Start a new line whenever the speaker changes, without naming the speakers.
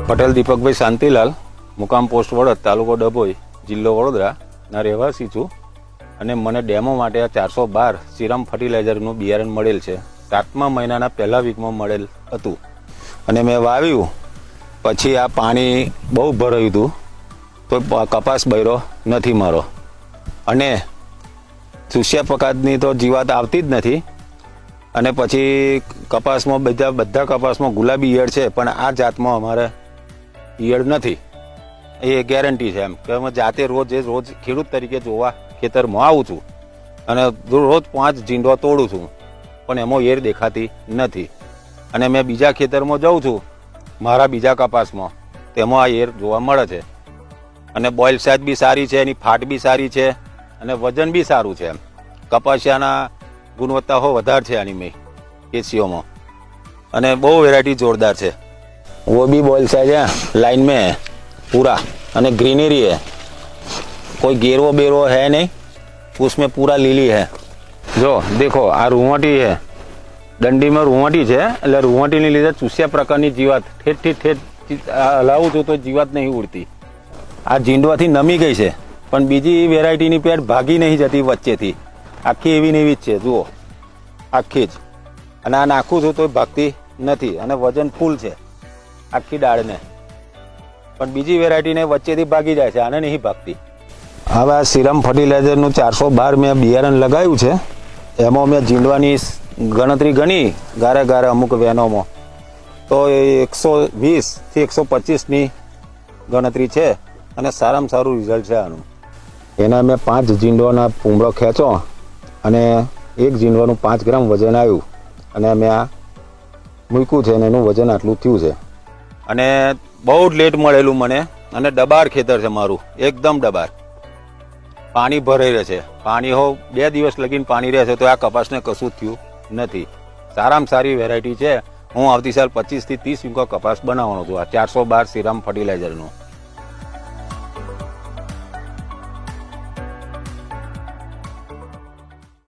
પટેલ દીપકભાઈ શાંતિલાલ, મુકામ પોસ્ટ વડોદ, તાલુકો ડભોઈ, જિલ્લો વડોદરા ના રહેવાસી છું અને મને ડેમો માટે આ 412 સિરમ ફર્ટિલાઇઝરનું બિયારણ મળેલ છે. 7મા મહિનાના પહેલા વીકમાં મળેલ હતું અને મેં વાવ્યું. પછી આ પાણી બહુ ભરાયું હતું તો કપાસ બૈરો નથી મારો. અને ચૂસ્યા પકાતની તો જીવાત આવતી જ નથી. અને પછી કપાસમાં બધા કપાસમાં ગુલાબી ઈયળ છે, પણ આ જાતમાં અમારે ઈયળ નથી. એ ગેરંટી છે એમ કે અમે જાતે રોજ ખેડૂત તરીકે જોવા ખેતરમાં આવું છું અને રોજ 5 જીંડો તોડું છું, પણ એમાં ઈયળ દેખાતી નથી. અને મેં બીજા ખેતરમાં જાઉં છું, મારા બીજા કપાસમાં, તેમાં આ ઈયળ જોવા મળે છે. અને બોઇલ સાઇઝ બી સારી છે, એની ફાટ બી સારી છે અને વજન બી સારું છે. એમ કપાસિયાના ગુણવત્તા વધારે છે આની મેં કેસીઓમાં. અને બહુ વેરાयटी जोरदार છે. वो भी बॉयल साइज है, लाइन में है पूरा, અને ग्रीनरी है, कोई गेरो बेरो है नहीं, उसमें पूरा લીલી है. જો देखो આ રૂંવાટી है, દંડીમાં રૂંવાટી છે, એટલે રૂંવાટીની લીધે ચૂસ્યા પ્રકારની જીવાત ઠેઠ હલાવું છું તો જીવાત નહીં ઉડતી. આ જીંડવાથી નમી ગઈ છે, પણ બીજી વેરાયટીની પેટ ભાગી નહીં જતી વચ્ચેથી. આખી એવી ને એવી જ છે, જુઓ આખી જ. અને આ નાખું છું તો ભાગતી નથી અને વજન ફૂલ છે આખી ડાળને. પણ બીજી વેરાયટીને વચ્ચેથી ભાગી જાય છે, આને નહીં ભાગતી. હવે આ સિરમ ફર્ટિલાઇઝરનું 412 મેં બિયારણ લગાવ્યું છે. એમાં મેં જીંડવાની ગણતરી ગણી ગારે અમુક વેનોમાં, તો 120 થી 125ની ગણતરી છે અને સારામાં સારું રિઝલ્ટ છે આનું. એના મેં 5 જીંડોના પૂમડો ખેંચો અને એક જીંડવાનું 5 ગ્રામ વજન આવ્યું અને મેં આ મૂક્યું છે અને એનું વજન આટલું થયું છે. અને બહુ જ લેટ મળેલું મને. અને ડબાર ખેતર છે મારું, એકદમ ડબાર. પાણી ભરાઈ રહે છે, પાણી 2 દિવસ લગીને પાણી રહે છે તો આ કપાસને કશું જ થયું નથી. સારામાં સારી વેરાયટી છે. હું આવતી સાલ 25 થી 30 વીઘો કપાસ બનાવવાનો છું આ 412 સિરમ ફર્ટિલાઇઝરનું.